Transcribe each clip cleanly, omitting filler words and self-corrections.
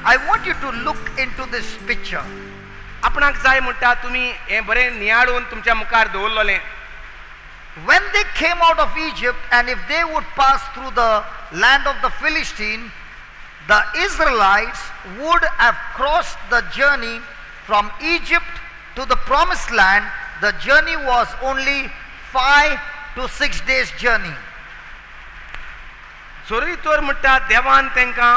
I want you to look into this picture. आपणाक जाय म्हणटा तुम्ही हे बरें नियाळून तुमच्या मुखार दवरलें. When they came out of Egypt, and if they would pass through the land of the Philistine, the Israelites would have crossed the journey from Egypt to the promised land. The journey was only 5 to 6 days journey. जोरी तर म्हणटा देवान तांकां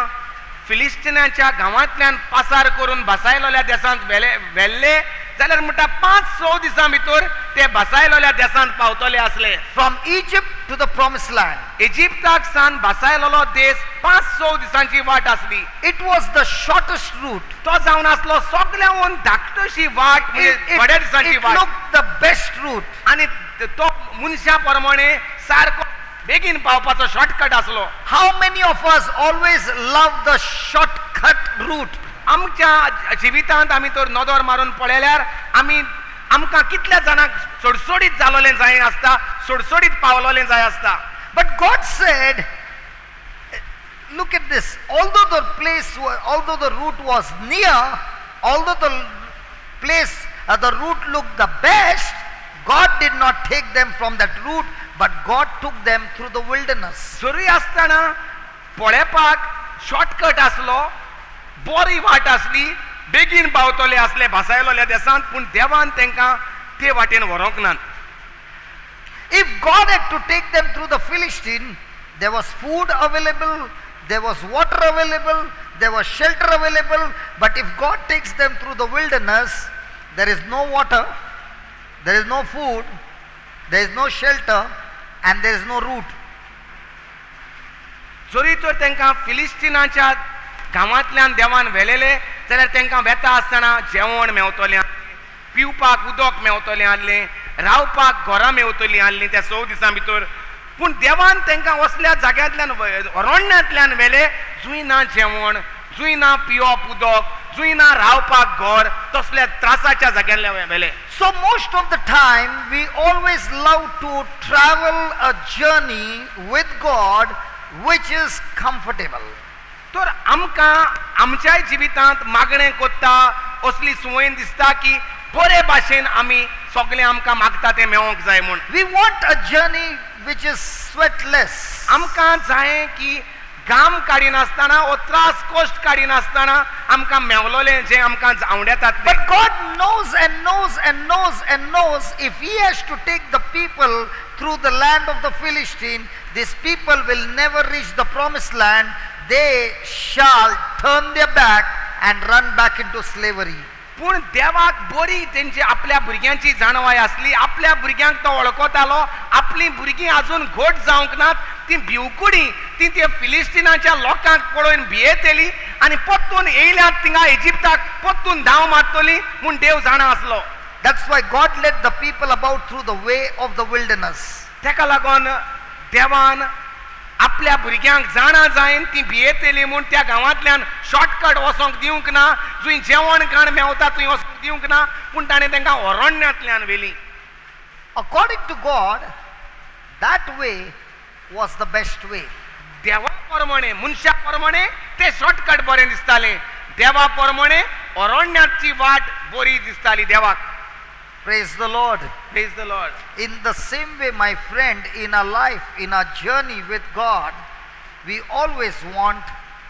फिलिस्टिनाच्या गांवांतल्यान पासार करून बसायलोल्या देशांत व्हेल्ले जाल्यार म्हणटा 5-6 दिसां भितर ते बसायलोल्या देशांत पावतले असले. From Egypt to the promised land. इजिप्ताक सान बसायलोलो देश 5-6 दिसांची वाट आसली. It was the shortest route. तो जावन आसलो सगळ्याहून धाकटशी वाट म्हणजे थोड्या दिसांची It watt. looked the best route. आणि तो मनशा प्रमाणे सारको बेगीन पावपाचो शॉर्टकट आसलो. How many of us always love the shortcut route? आमच्या जिवितांत आमी तर नदर मारून पळयल्यार आमकां कितल्या जाणांक सोडसोडीत जालोलें जाय आसता, सोडसोडीत पावलोलें जाय आसता. But God said, look at this, although the route was near, although the place, the route looked the best, God did not take them from that route, but God took them through the wilderness. जरी आसतना पळेपाक shortcut आसलो, बरी वाट आसली, बेगीन पावतले असले भासायलोल्या देशांत, पूण देवान तांकां ते वाटेन व्हरोंक ना. If God had to take them through the Philistine, there was food available, there was water available, there was shelter available. But if God takes them through the wilderness, there is no water, there is no food, there is no shelter, and there is no route. जरी तर तांकां फिलिस्टिनाच्या गांवांतल्यान देवान व्हेलेले जाल्यार तांकां वेता आसतना जेवण मेवतलें, पिवपाक उदक मेवतलें आसलें, रावपाक घरां मेवतलीं आसलीं त्या 6 दिसां भितर. पूण देवान तांकां असल्या जाग्यांतल्यान अरण्यांतल्यान व्हेले जूंय ना जेवण, जूंय ना पिवप उदक, जूंय ना रावपाक घर, तसल्या त्रासाच्या जाग्यांतल्यान व्हेले. So most of the time we always love to travel a journey with God which is comfortable. तर आमकां आमच्याय जिवितांत मागणें कोत्ता असली सुवैन दिसता की बरे भाशेन आमी सगळें आमकां मागता तें मेळोंक जाय म्हूण. We want a journey which is sweatless. आमकां जाय की घाम काडिनासतना ओ त्रास कश्ट काडिनासतना आमकां मेवलोलें जें आमकां आवडेतात तें. But God knows and knows and knows and knows if He has to take the people through the land of the Philistine, these people will never reach the promised land. They shall turn their back and run back into slavery. पूण देवाक बरी तेंची आपल्या भुरग्यांची जाणवाय आसली. आपल्या भुरग्यांक तो वळखतालो. आपली भुरगीं आजून घोट जावंक नात, ती भिवकुडी ती त्या फिलिस्टिनाच्या लोकांक पळोवन भियेतली आनी परतून येयल्यात थिंगा इजिप्ताक परतून धांव मारतली म्हूण देव जाणा आसलो. That's why God led the people about through the way of the wilderness. तेका लागून देवान आपल्या भुरग्यांक जाणा जायन ती भियेतली म्हूण त्या गांवांतल्यान शॉर्टकट वचोंक दिवंक ना, जूंय जेवण खाण मेवता थंय वचोंक दिवंक ना, पूण ताणें तांकां अरण्यांतल्यान व्हेली. According to God, that way was the best way. देवा प्रमाणे मनशा प्रमाणे ते शॉर्टकट बरें दिसतालें. देवा प्रमाणे अरण्यांतची वाट बरी दिसताली देवाक. Praise the Lord. Praise the Lord. In the same way, my friend, in our life, in our journey with God, we always want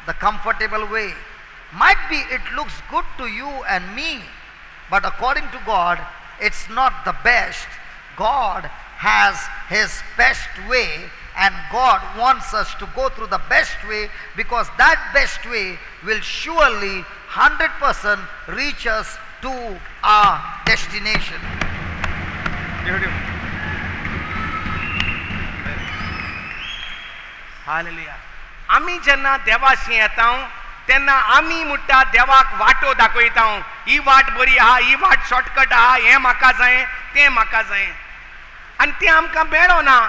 the comfortable way. Might be it looks good to you and me, but according to God, it's not the best. God has His best way, and God wants us to go through the best way, because that best way will surely 100% reach us to our destination. Hallelujah. आमी जेन्ना देवाशी येता तेन्ना आमी म्हणटा देवाक वाटो दाखयता. ही वाट बरी आहा, ही वाट शॉर्टकट आहा, हें म्हाका जाय, तें म्हाका जाय, आनी तें आमकां मेळना.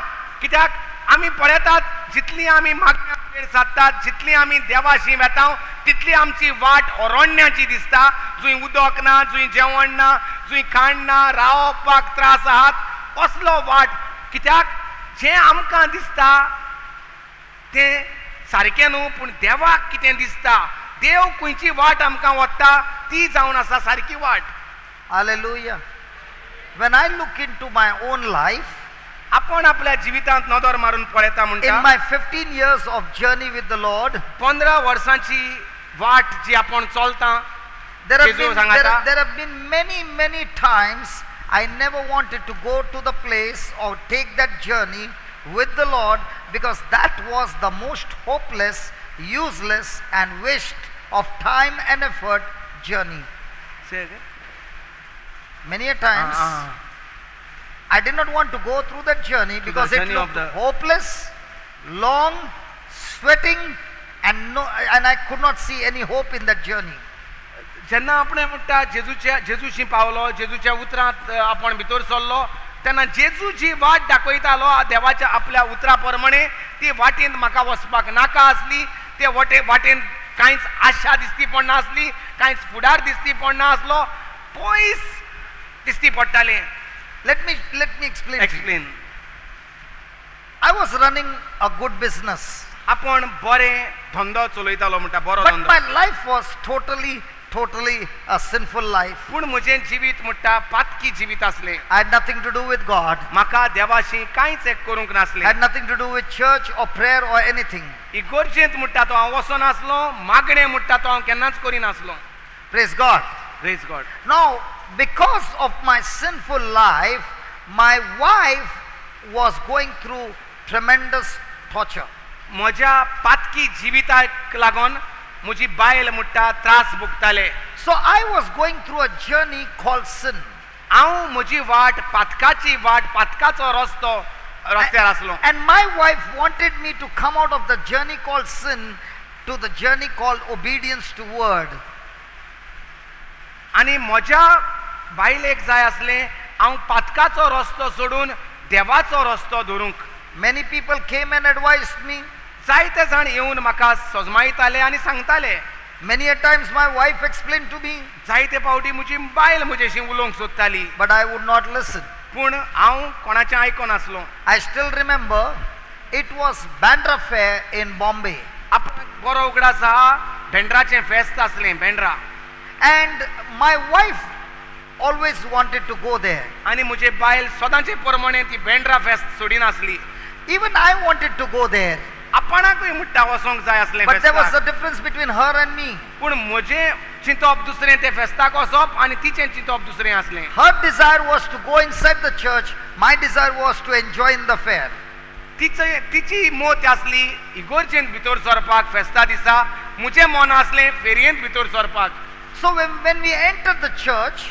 कित्याक आमी पळयतात जितली आमी मागण्या वेळ सादतात, जितली आमी देवाशी वेता तितली आमची वाट अरण्याची दिसता. जूंय उदक ना, जूंय जेवण ना, जूंय खाण ना, रावपाक त्रास आहात, असलो वाट. कित्याक जें आमकां दिसता तें सारकें न्हू, पूण देवाक कितें दिसता देव खंयची वाट आमकां वता ती जावन आसा सारकी वाट. Hallelujah. When I look into my own life, आपण आपल्या जिवितांत नदर मारून पळयता म्हणटा in my 15 years of journey with the Lord, 15 वर्सांची वाट जी आपण चलता there have Jesus been, सांगता. there have been many times I never wanted to go to the place or take that journey with the Lord, because that was the most hopeless, useless and waste of time and effort journey. Many a times I did not want to go through that journey because it journey of looked the- hopeless, long, sweating, and I could not see any hope in that journey. जेन्ना आपण म्हणटा जेजूशी Paulo, जेजूच्या उतरांत आपण भितर सरलो, तेन्ना जेजू जी वाट दाखयतालो देवाच्या आपल्या उतरा प्रमाणे ती वाटेन म्हाका वचपाक नाका आसली. ते वाटेन कांयच आशा दिसती पडना आसली, कांयच फुडार दिसती पडना आसलो, पयस दिसती पडटाले. Let me explain. to you. Explain. I was running a good business, आपण बरें धंदो चलयतालो म्हणटा, बरो but धंदो. my life was totally a sinful life. पूण म्हजें जिवीत म्हणटा पातकी जिवीत आसलें. I had nothing to do with God. म्हाका देवाशी कांयच एक करूंक नासलें. Had nothing to do with church or prayer or anything. इगोर्जेंत म्हणटा तो हांव वचनासलो, मागणें म्हणटा तो हांव केन्नाच करिनासलो. Praise God. Praise God. Now, because of my sinful life, my wife was going through tremendous torture. म्हज्या पातकी जिविताक लागून म्हजी बायल म्हणटा त्रास भोगताले. So I was going through a journey called sin. हांव म्हजी वाट पातकाची वाट, पातकाचो रस्तो रस्त्यार आसलो. And my wife wanted me to come out of the journey called sin to the journey called obedience to word. आनी म्हज्या बायलेक जाय आसलें हांव पातकाचो रस्तो सोडून देवाचो रस्तो धरूंक. Many people came and advised me. जायते जाण येवन म्हाका सोजमायताले आनी सांगताले. Many a times my wife explained to me, जायते फावटी म्हजी बायल म्हजेशी उलोवंक सोदताली, but I would not listen. पूण हांव कोणाचें आयकोनासलो. I still remember it was Bandra Fair in Bombay. आपणाक बरो उगडास आहा, भेंड्राचें फेस्त आसलें, Bhendra. And my wife always wanted to go there. आनी म्हजे बायल सदांचे प्रमाणे ती भेंड्रा फेस्त सोडिनासली. Even I wanted to go there. आपणाकूय म्हणटा वचोंक जाय आसलें But there was a फेस्ताक. difference between her and me. पूण म्हजें चिंतप दुसरें तें फेस्ताक वचप आनी तिचें चिंतप दुसरें आसलें. Her desire was to go inside the church. My desire was to enjoy in the fair. तिची मोत आसली इगोर्जेंत भितर सरपाक फेस्ता दिसा, म्हजें मन आसलें फेरयेंत भितर सरपाक. So when we entered the church,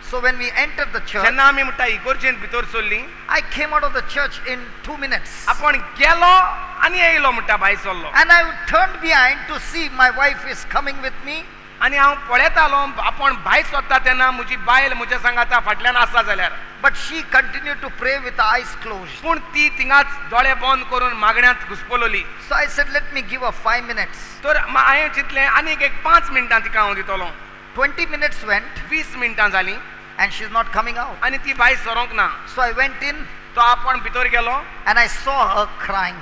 जेन्ना आमी म्हणटा इगोर्जेंत भितर सरलीं, I came out of the church in 2 minutes. आपण गेलो आनी येयलो म्हणटा भायर सरलो. And I turned behind to see my wife is coming with me. आनी हांव पळयतालो आपण भायर सरता तेन्ना म्हजी बायल म्हज्या सांगाता फाटल्यान आसा जाल्यार. But she continued to pray with her eyes closed. पूण ती थिंगाच दोळे बंद करून मागण्यांत घुस्पलोली. So I said, let me give her 5 minutes. तर हांवें चिंतलें आनीक एक 5 मिनटां तिका हांव दितलो. 20 minutes went 20 मिनटां जालीं and she's not coming out. आनी ती भायर सरोंक ना. So I went in तो आपण भितर गेलो and I saw her crying.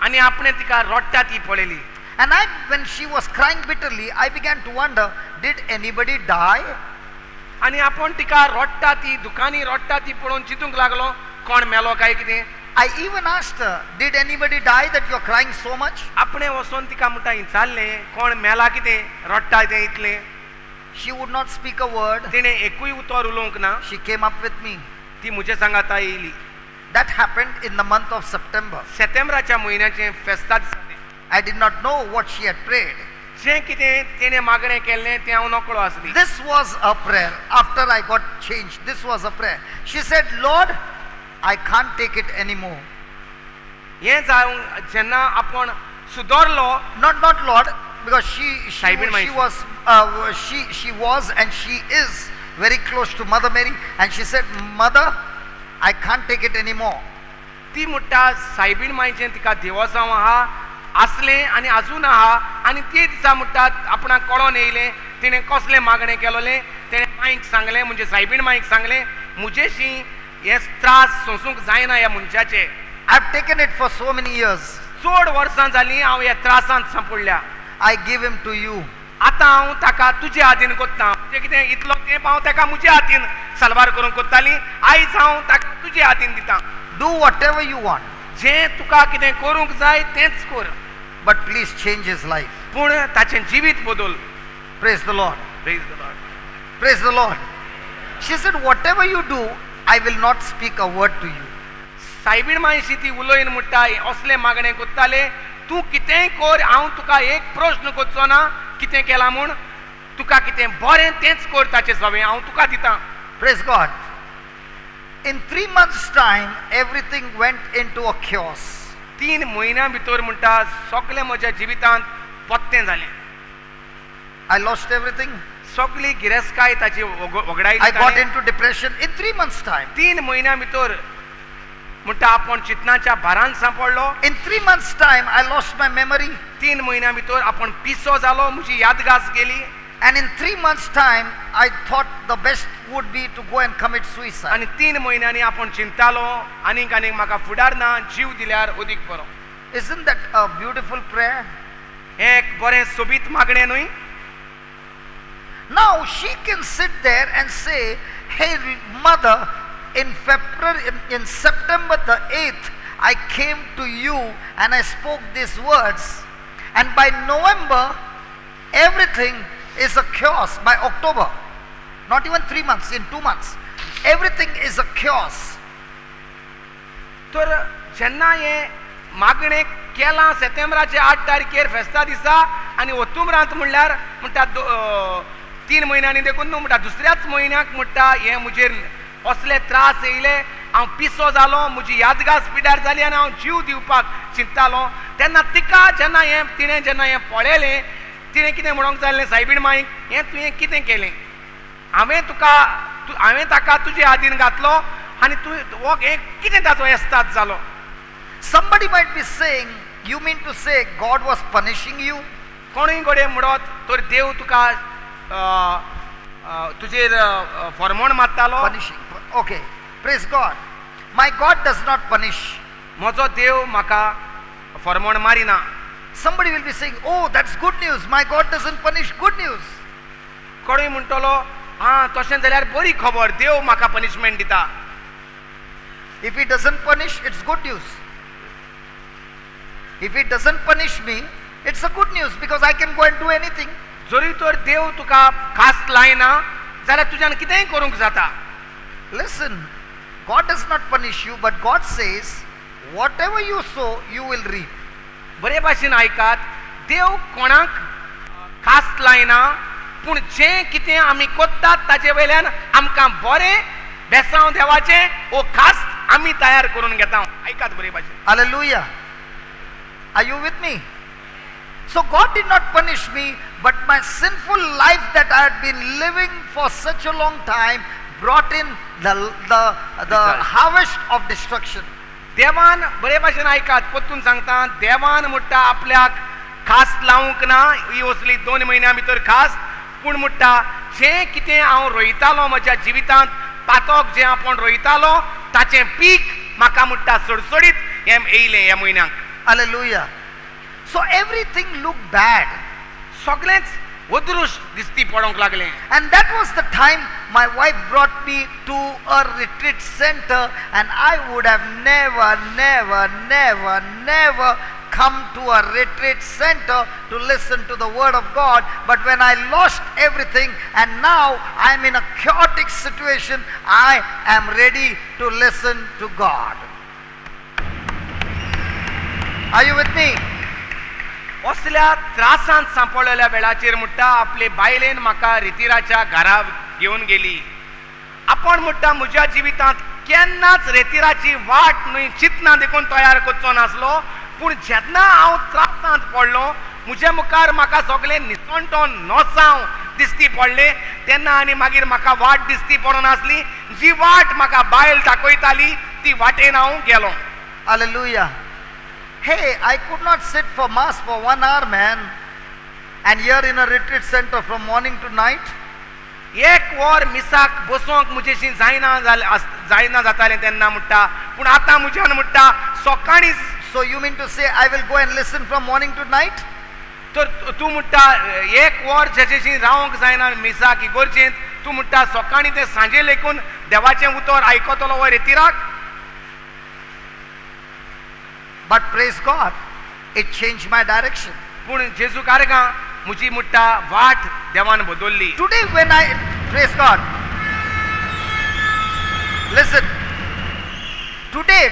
आनी आपणें तिका रडटा ती पळयली. And when she was crying bitterly, I began to wonder, did anybody die? आनी आपण तिका रडटा ती दुकानी रडटा ती पळोवन चिंतूंक लागलो कोण मेलो काय कितें. I even asked her, did anybody die that you're crying so much? आपणें वचोन तिका म्हणटा विचारलें कोण मेला कितें रडटा तें इतलें. She would not speak a word. तिणें एकूय उतर उलोवंक ना. She came up with me. ती म्हजे सांगाता येयली. That happened in the month of September. सप्टेंबराच्या म्हयन्याचें फेस्ता दिसा I did not know what she had prayed. जें कितें तिणें मागणें केल्लें तें हांव नकळो आसली. This was a prayer. After I got changed, this was a prayer. She said, Lord, I can't take it anymore. हें जावन जेन्ना आपण सुदरलो, Not Lord, because Saibin she was and she is very close to Mother Mary, and she said, Mother, I can't take it anymore. ती म्हणटा सायबीण मांयचें तिका देवसांव आहा आसलें आनी आजून आहा. आनी ते दिसा म्हणटा आपणाक कळोन येयलें तिणें कसलें मागणें केलोलें. तेणें मांयक सांगलें, म्हणजे सायबीण मांयक सांगलें, म्हजेशी हे त्रास सोंसूंक जायना ह्या मनशाचे I've taken it for so many years. चड वर्सां जालीं हांव ह्या त्रासांत सांपडल्या. I give him to you. आतां हांव ताका तुजे हातीन कोत्ता. जें कितें इतलो तेंप हांव ताका म्हज्या हातीन सालवार करून कोत्ताली, आयज हांव ताका तुजे हातीन दितां. Do whatever you want. जें तुका कितें करूंक जाय तेंच कर, But please change his life. पूण ताचें जिवीत बदल. Praise the Lord. Praise the Lord. Praise the Lord. She said, whatever you do, I will not speak a word to you. सायबीण मायशी ती उलोयन म्हणटा असले मागणें कोत्ताले, तूं कितेंय कर, हांव तुका एक प्रश्न कोत्चो ना कितें केलां म्हूण, तुका कितें बरें तेंच कर ताचें सवें हांव तुका दितां. Praise God. In 3 months' time, everything went into a chaos. 3 म्हयन्यां भितर म्हणटा सगळें म्हज्या जिवितांत पत्तें जालें. I lost everything. सगळी गिरेस्काय ताची वगडायली. I got into depression in 3 months' time. 3 म्हयन्यां भितर म्हणटा आपण चिंतनाच्या भारान सांपडलो. In 3 months' time, I lost my memory. 3 म्हयन्यां भितर आपण पिसो जालो, म्हजी यादगास गेली. And in 3 months' time, I thought the best would be to go and commit suicide. आनी 3 म्हयन्यांनी आपण चिंतालो आनीक म्हाका फुडार ना, जीव दिल्यार अदीक बरो. Isn't that a beautiful prayer? हें एक बरें सोबीत मागणें न्हय? Now she can sit there and say, hey mother, in February, in September the 8th, I came to you and I spoke these words, and by November, everything is a chaos. By October, not even 3 months, in 2 months, everything is a chaos. तर जेन्ना हें मागणें केलां सप्टेंबराच्या 8 तारखेर फेस्ता दिसा आनी ओतुंबरांत म्हणल्यार म्हणटा 3 म्हयन्यांनी देखून न्हू म्हणटा दुसऱ्याच म्हयन्याक म्हणटा हें म्हजेर असले त्रास येयले, हांव पिसो जालो, म्हजी यादगास पिड्यार जाली आनी हांव जीव दिवपाक चिंतालो. तेन्ना तिका जेन्ना तिणें जेन्ना हें पळयलें, तिणें कितें म्हणूंक जाल्लें सायबीण मांयक, हें तुवें कितें केलें? हांवें ताका तुजे हातीन घातलो आनी तूं हो हें कितें ताचो येस्ताद जालो? Somebody might be saying, you mean to say God was punishing you? कोणूय घोडे म्हणत तर देव तुका तुजेर फरमोण मारतालो. Punishing. Okay. Praise God. My God does not punish. म्हजो देव म्हाका फरमोण Marina. Somebody will be saying, oh, that's good news. My God doesn't punish. Good news. कोणूय म्हणटलो हां तशें जाल्यार बरी खबर, देव म्हाका पनिशमेंट दिता. If he doesn't punish, it's good news. If he doesn't punish me, it's a good news because I can go and do anything. जरी तर देव तुका कास्त लायना जाल्यार तुज्यान कितेंय करूंक जाता. Listen, God does not punish you, but God says, whatever you sow, you will reap. बरे भाशेन आयकात, देव कोणाक कास्त लायना, पूण जें कितें आमी कोत्तात ताचे वयल्यान आमकां बरें बेसांव देवाचें ओ कास्त आमी तयार करून घेता. आयकात बरे भाशेन. Hallelujah. Are you with me? So God did not punish me, but my sinful life that I had been living for such a long time brought in the harvest of destruction. देवान बरे भाशेन आयकात, परतून सांगता, देवान म्हणटा आपल्याक कास्त लावूंक ना, ही असली 2 म्हयन्यां भितर कास्त, पूण म्हणटा जें कितें हांव रोयतालो म्हज्या जिवितांत, पातोक जें आपूण रोयतालो ताचें पीक म्हाका म्हणटा सडसडीत हें येयलें ह्या म्हयन्याक. Hallelujah. So everything looked bad. सगळेंच अदृश्य दिसती पडोंक लागलें. And that was the time my wife brought me to a retreat center, and I would have never come to a retreat center to listen to the word of God. But when I lost everything and now I'm in a chaotic situation, I am ready to listen to God. Are you with me? असल्या त्रासांत सांपडलेल्या वेळाचेर म्हणटा आपले बायलेन म्हाका रेतीराच्या घरा घेवन गेली. आपण म्हणटा म्हज्या जिवितांत केन्नाच रेतीराची वाट न्हय चिंतना देखून तयार करचो नासलो, पूण जेन्ना हांव त्रासांत पडलो, म्हज्या मुखार म्हाका सगळें निसणटोन नोसांव दिसती पडले, तेन्ना आनी मागीर म्हाका वाट दिसती पडनासली. जी वाट म्हाका बायल दाखयताली ती वाटेन हांव गेलो. Hallelujah. Hey, I could not sit for mass for 1 hour, man, and here in a retreat center from morning to night. एक वर मिसाक बसोंक मुजेशी जायना जातालें तेन्ना म्हणटा, पूण आतां म्हज्यान म्हणटा सकाळींच. So you mean to say I will go and listen from morning to night? तर तूं म्हणटा एक वर जेचेशी रावंक जायना मिसाक इगोर्जेंत, तूं म्हणटा सकाळीं ते सांजे लेकून देवाचें उतर आयकतलो वो रेतिराक. But praise God, it changed my direction. पूण जेजू कारगा म्हजी म्हणटा वाट देवान बदलली. Today when I, praise God, listen, today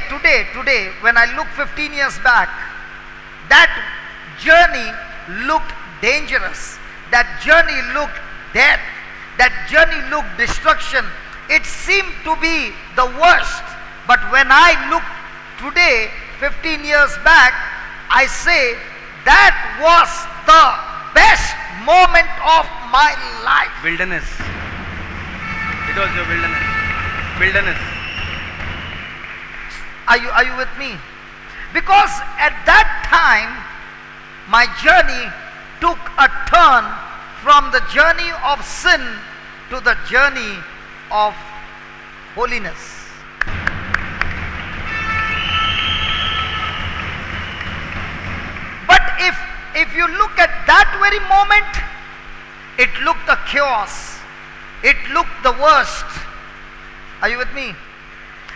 when I look 15 years back, that journey looked dangerous, that journey looked death, that journey looked destruction. It seemed to be the worst. But when I look today 15 years back, I say that was the best moment of my life. Wilderness. It was the wilderness. Are you with me? Because at that time my journey took a turn from the journey of sin to the journey of holiness. But if you look at that very moment, it looked a chaos. It looked the worst. Are you with me?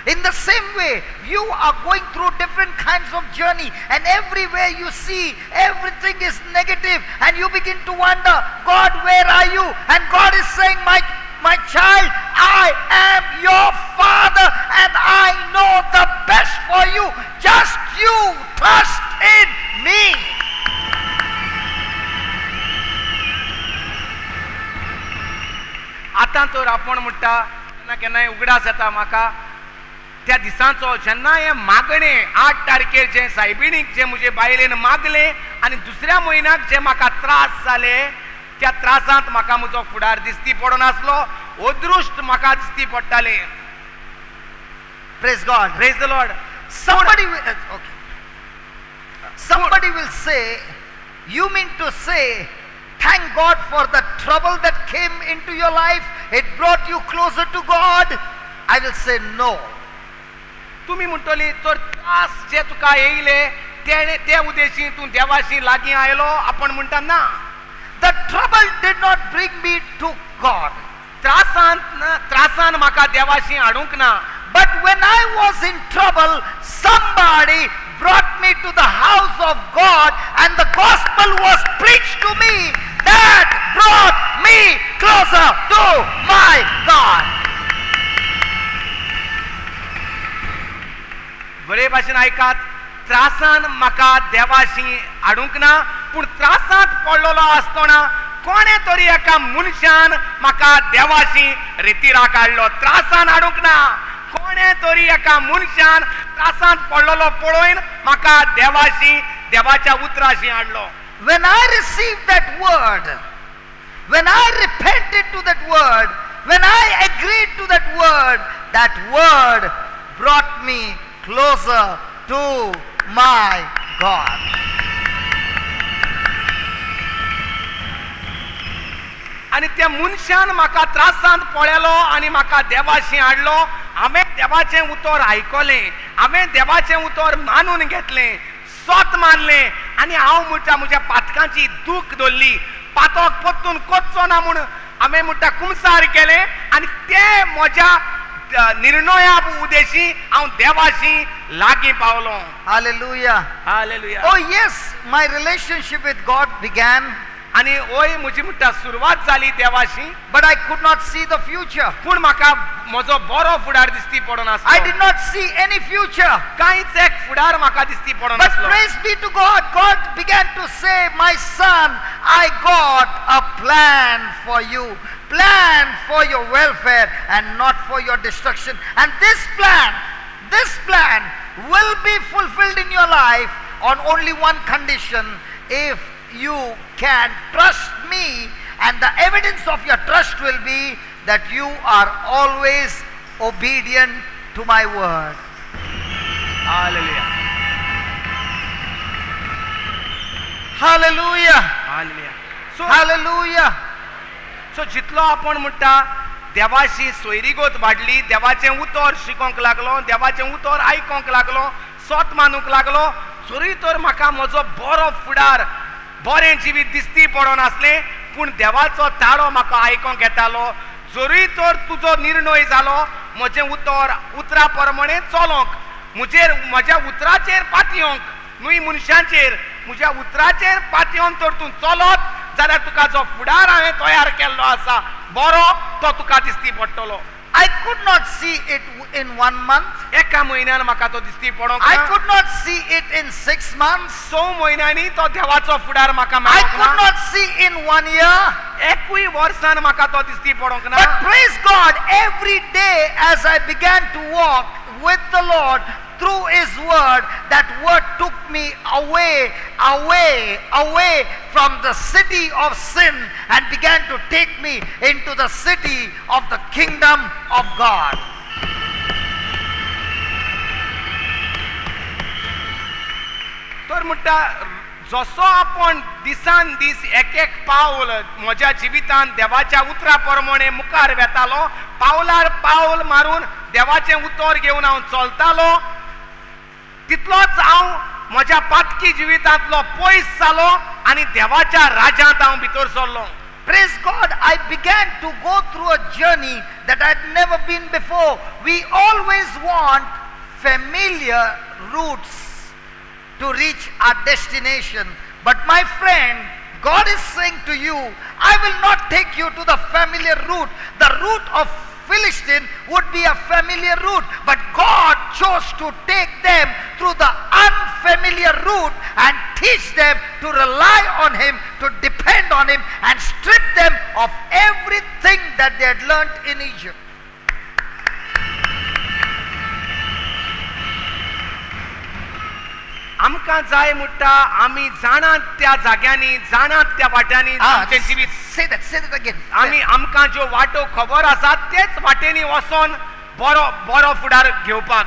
In the same way, you are going through different kinds of journey, and everywhere you see everything is negative, and you begin to wonder, God, where are you? And God is saying, my child, I am your father and I know the best for you. Just you trust in me. आतां तर आपण म्हणटा केन्ना केन्नाय उगडास येता म्हाका त्या दिसांचो जेन्ना हें मागणें 8 तारखेर जें सायबिणीक जें म्हजे बायलेन मागलें आनी दुसऱ्या म्हयन्याक जे म्हाका त्रास जाले त्या त्रासांत म्हाका म्हजो फुडार दिसती पडनासलो, अदृश्ट म्हाका दिसती पडटालें. Praise God. Praise the Lord. Somebody will say, you mean to say, thank God for the trouble that came into your life, it brought you closer to God? I will say no. तुम्ही म्हणटली तर त्रास जे तुका येयले ते उद्देशी तूं देवाशी लागीं आयलो, आपण म्हणटा ना. The trouble did not bring me to God. त्रासान म्हाका देवाशी हाडूंक ना. But when I was in trouble, somebody brought me to the house of God and the gospel was preached to me. That brought me closer to my God. बरे भाशेन ऐकात, त्रासान म्हाका देवाशी हाडूंक ना, पूण त्रासांत पडलेलो आसतना कोणे तरी एका मनशान म्हाका देवाशी रितीराक हाडलो. त्रासान हाडूंक ना, कोणे तरी एका मनशान त्रासांत पडलेलो पळोवन म्हाका देवाशी देवाच्या उतराशी हाडलो. When I received that word, when I repented to that word, when I agreed to that word brought me closer to my God. आणि त्या मनशान म्हाका त्रासांत पळयलो आनी म्हाका देवाशी हाडलो. हांवें देवाचें उतर आयकलें, हांवें देवाचें उतर मानून घेतलें, सोत मानलें आनी हांव म्हणटा म्हज्या पातकांची दूख धरली. पातक परतून कोचचो ना म्हूण हांवें म्हणटा कुमसार केलें आनी ते म्हज्या निर्णया उद्देशी हांव देवाशी लागीं Paulo. Hallelujah. Hallelujah. Oh yes, my relationship with God began. आणि ओय म्हजी म्हणटा सुरवात जाली देवाशी. But I could not see the future. पूण म्हाका म्हजो बरो फुडार दिसती पडनासलो. I did not see any future. कांयच एक फुडार म्हाका दिसती But पडनासलो. praise be to God, God began to say, my son, I got a plan for you. Plan for your welfare and not for your destruction. And this plan will be fulfilled in your life on only one condition: if you can trust me, and the evidence of your trust will be that you are always obedient to my word. Hallelujah. Hallelujah. Hallelujah. So Hallelujah. सो जितलो आपण म्हणटा देवाशी सोयरीगोत वाडली, देवाचें उतर शिकोंक लागलो, देवाचें उतर आयकोंक लागलो, सोत मानूंक लागलो, जोरी तर म्हाका म्हजो बरो फुडार बरें जिवीत दिसती पडोन आसलें, पूण देवाचो ताळो म्हाका आयकोंक येतालो. जोरी तर तुजो निर्णय जालो म्हजें उतरा प्रमाणे चलोंक, म्हज्या उतराचेर पातयोंक, न्हय मनशांचेर, म्हज्या उतराचेर पातयोन तर तूं चलत जाल्यार तुका जो फुडार हांवें तयार केल्लो आसा बरो तो तुका दिसती पडटलो. I could not see it in 1 month. एका म्हयन्यान म्हाका तो दिसती पडोंक I ना. could not see it in 6 months. 6 म्हयन्यांनी तो देवाचो फुडार म्हाका I मेळोंक could ना. not see in 1 year. एकूय वर्सान म्हाका तो दिसती पडोंक ना. But praise God, every day as I began to walk with the Lord through His Word, that Word took me away from the city of sin and began to take me into the city of the kingdom of God. तर म्हणटा जसो आपण दिसान दीस एक एक पावल म्हज्या जिवितांत देवाच्या उतरा प्रमाणे मुखार वेतालो, पावलार पावल मारून देवाचें उतर घेवन हांव चलतालो, तितलोच हांव म्हज्या पातकी जिवितांतलो पयस जालो आनी देवाच्या राज्यांत हांव भितर सरलो. Praise God, I began to go through a journey that I'd never been before. We always want familiar routes to reach our destination. But my friend, God is saying to you, I will not take you to the familiar route. The route of Philistine would be a familiar route, but God chose to take them through the unfamiliar route and teach them to rely on Him, to depend on Him, and strip them of everything that they had learnt in Egypt. आमकां जाय म्हणटा आमी जाणात त्या जाग्यांनी, जाणात त्या वाट्यांनी आमचें जिवीत. Say that again. आमकां ज्यो वाटो खबर आसात तेच वाटेनी वचोन बरो फुडार घेवपाक.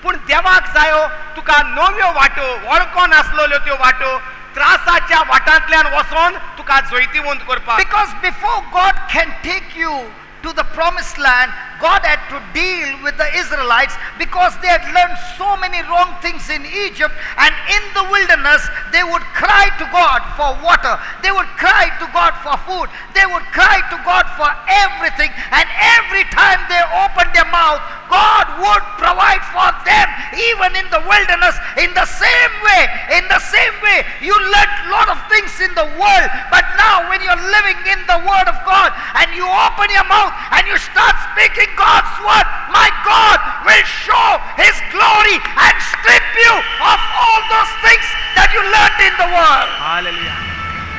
पूण देवाक जायो तुका नव्यो वाटो वळखो नासलेल्यो त्यो वाटो त्रासाच्या वाटांतल्यान वचोन तुका जैतिवंत करपाक. Because before God can take you to the promised land, God had to deal with the Israelites because they had learned so many wrong things in Egypt, and in the wilderness they would cry to God for water, they would cry to God for food, they would cry to God for everything, and every time they opened their mouth, God would provide for them even in the wilderness. In the same way you learned a lot of things in the world, but now when you're living in the Word of God and you open your mouth and you start speaking God's word, my God will show His glory and strip you of all those things that you learned in the world. Hallelujah.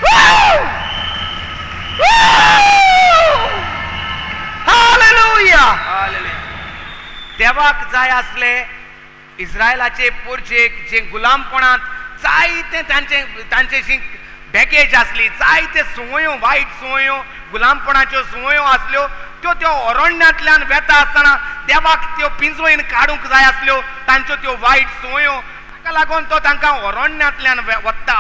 Woo! Woo! Hallelujah. Hallelujah. देवाक जाय आसले इस्रायलाचे पोरचेक जे गुलामपणांत जायते तांचेशी baggage आसली, जायते सुवयो वायट सुवयो गुलामपणाच्यो सुवयो आसल्यो त्यो अरण्यांतल्यान वेता आसतना देवाक त्यो पिंजवयन काडूंक जाय आसल्यो तांच्यो त्यो वायट सुवयो, ताका लागून तो तांकां अरण्यांतल्यान वत्ता.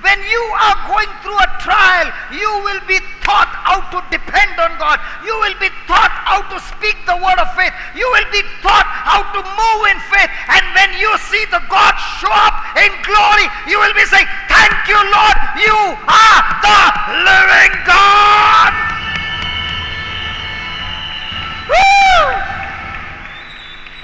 When you are going through a trial, you will be taught how to depend on God. You will be taught how to speak the word of faith. You will be taught how to move in faith. And when you see the God show up in glory, you will be saying, thank you, Lord, you are the living God. Woo!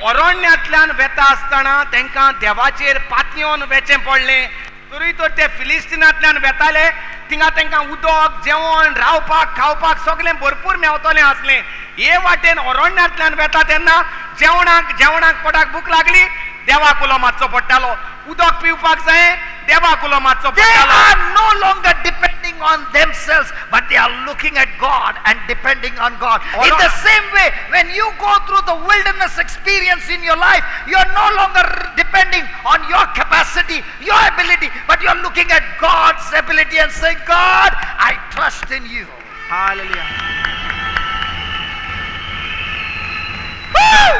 अरण्यांतल्यान वेता आसतना तांकां देवाचेर पातयोन वेचें पडलें. तरी तर ते फिलिस्टिनांतल्यान वेताले, थिंगा तांकां उदक जेवण रावपाक खावपाक सगळें भरपूर मेवतलें आसलें. हे वाटेन अरण्यांतल्यान वेता तेन्ना जेवणाक पोटाक भूक लागली, देवाक उलो मातसो पडटालो. उदक पिवपाक जाय, देवाक उलो मातसो They पडटालो. are no longer depending on themselves, but they are looking at God and depending on God. In the same way, when you go through the wilderness experience in your life, you are no longer depending on your capacity, your ability, but you are looking at God's ability and saying, God, I trust in you. Hallelujah. Woo!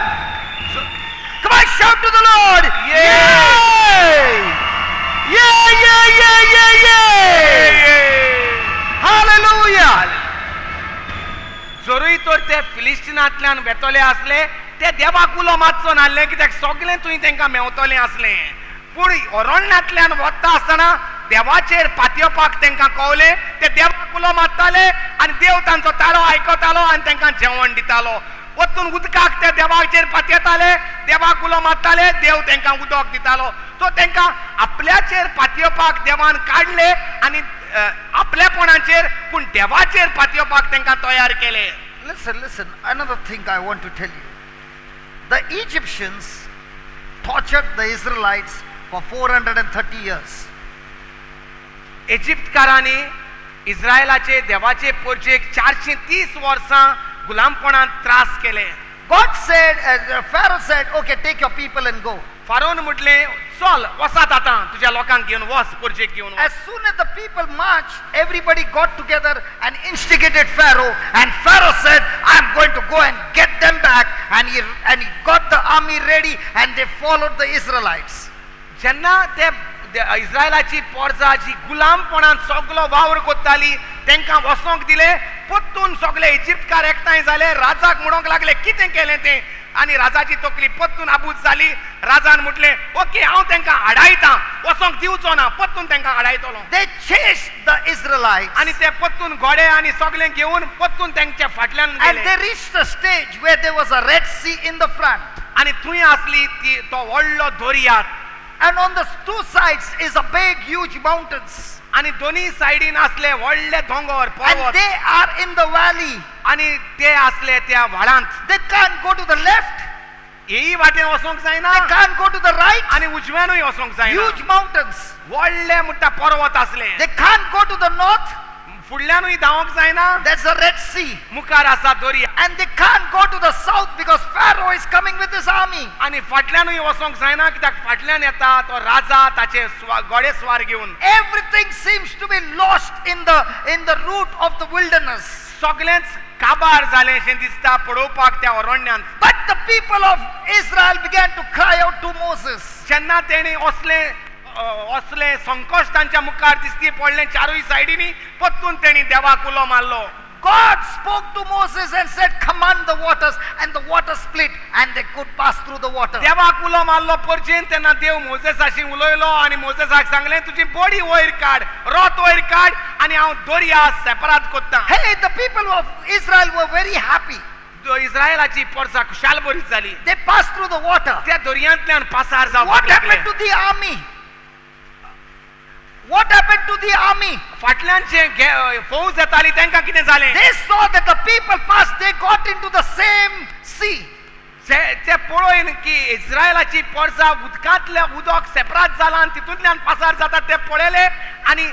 Come on, shout to the Lord. Yay! Yay, yay, yay, yay, yay! Hallelujah! जोरूय तर ते फिलिस्टिनांतल्यान वेतोले आसले ते देवाक उलो मातसो नासले कित्याक सगळें तुवें तांकां मेवतलें आसलें पूण अरण्यांतल्यान वता आसतना देवाचेर पातयेवपाक तांकां कळलें ते देवाक उलो मारताले आनी देव तांचो ताळो आयकतालो आनी तांकां जेवण दितालो वतून उदकाक ते देवाचेर पातयेताले देवाक उलो मारताले देव तांकां उदक दितालो तो तांकां आपल्याचेर पातयेवपाक देवान काडले आनी आपल्यापणाचेर पूण देवाचेर पातयेवपाक तांकां तयार केले. Listen, another thing I want to tell you. The Egyptians tortured the Israelites for 430 years. इजिप्तकारांनी इस्रायलाचे देवाचे पोरचेक 430 वर्सां गुलामपणांत त्रास केले. God said, Pharaoh said, okay, take your people and go. फारोन म्हटले चल वसात आतां तुज्या लोकांक घेवन वच पोरचेक घेवन As soon as the people marched, everybody got together and instigated Pharaoh. And Pharaoh said, I'm going to go and get them back. And he got the army ready and they followed the Israelites. जेन्ना ते इस्रायलाची पोरजां जी गुलामपणांत सगळो वावर कोत्ताली तांकां वसोंक दिले पत्तून सगळे इजिप्तकार एकठांय जाले राजाक म्हणूंक लागले कितें केलें तें आनी राजाची तकली पत्तून आबूज जाली. राजान म्हटलें ओके हांव तांकां आडायतां वसोंक दिवचो ना पत्तून तांकां आडायतलो. They chased the Israelites. आनी ते पत्तून घोडे आनी सगळें घेवन पत्तून तांच्या फाटल्यान And गेले they reached a stage where there was a Red Sea in the front. आनी थंय आसली ती तो व्हडलो दर्या And on the two sides is a big, huge mountains. आनी दोनी सायडीन आसले व्हडले दोंगर And पर्वत they are in the valley. आनी ते आसले त्या व्हाळांत. They can't go to the left. हेय वाटेन वचोंक जायना They can't go to the right. आनी उजव्यानूय वचोंक जायना. Huge mountains. व्हडले म्हणटा पर्वत आसले. They can't go to the north. फुडल्यानूय धांवोंक जायना. That's the Red Sea. मुखार आसा दर्या And they can't go to the south because Pharaoh is coming with his army. आनी फाटल्यानूय वचोंक जायना कित्याक फाटल्यान येता तो राजा ताचे घोडे स्वार घेवन. Everything seems to be lost in the route of the wilderness. सगळेंच काबार जालेंशें दिसता पळोवपाक त्या अरण्यांत. But the people of Israel began to cry out to Moses. जेन्ना तेणी असले संकट तांच्या मुखार दिसती पडलें चारूय सायडीनी पत्तून तेणी देवाक उलो मारलो. God spoke to Moses and said, command the waters, and the water split and they could pass through the water. देवाक उलो मारलो परचेन तेन्ना देव मोजेसाशी उलयलो आनी मोजेसाक सांगलें तुजी बॉडी वयर काड रोत वयर काड आनी हांव दर्या सेपरात कोत्तां. Hey, the people of Israel were very happy. इस्रायलाची पोरसां Khushal बरीच जाली. They passed through the water. त्या दर्यांतल्यान पासार जावपाक What लागले. happened to the army? What happened to the army? फाटल्यान जे फौज येताली तांकां कितें जालें? They saw that the people passed, they got into the same sea. ते पळोवन की इस्रायलाची पोरसां उदकांतल्या उदक सेपरात जालां आनी तितूंतल्यान पासार जाता ते पळयले आनी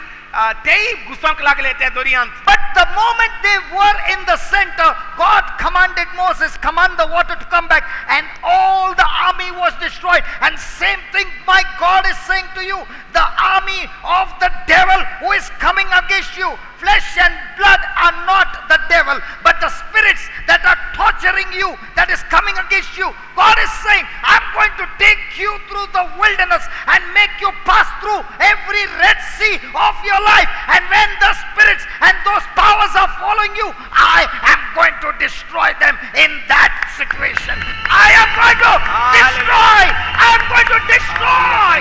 तेय घुसोंक लागले त्या दर्यांत. But the moment they were in the center, God commanded Moses, command the water to come back, and all the army was destroyed. And same thing my God is saying to you, the army of the devil who is coming against you. Flesh and blood are not the devil, but the spirits that are torturing you, that is coming against you. God is saying, I'm going to take you through the wilderness and make you pass through every Red Sea of your life. And when the spirits and those powers are following you, I am going to destroy them in that situation. I am going to destroy. I am going to destroy.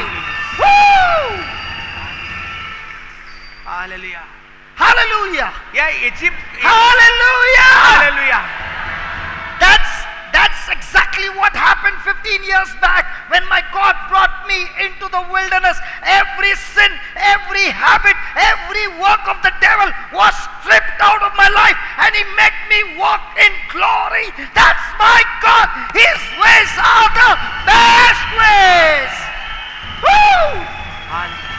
Woo! Hallelujah. Hallelujah. या Egypt Hallelujah. Hallelujah. That's exactly what happened 15 years back when my God brought me into the wilderness. Every sin, every habit, every work of the devil was stripped out of my life and he made me walk in glory. That's my God. His ways are the best ways. Woo! Hallelujah.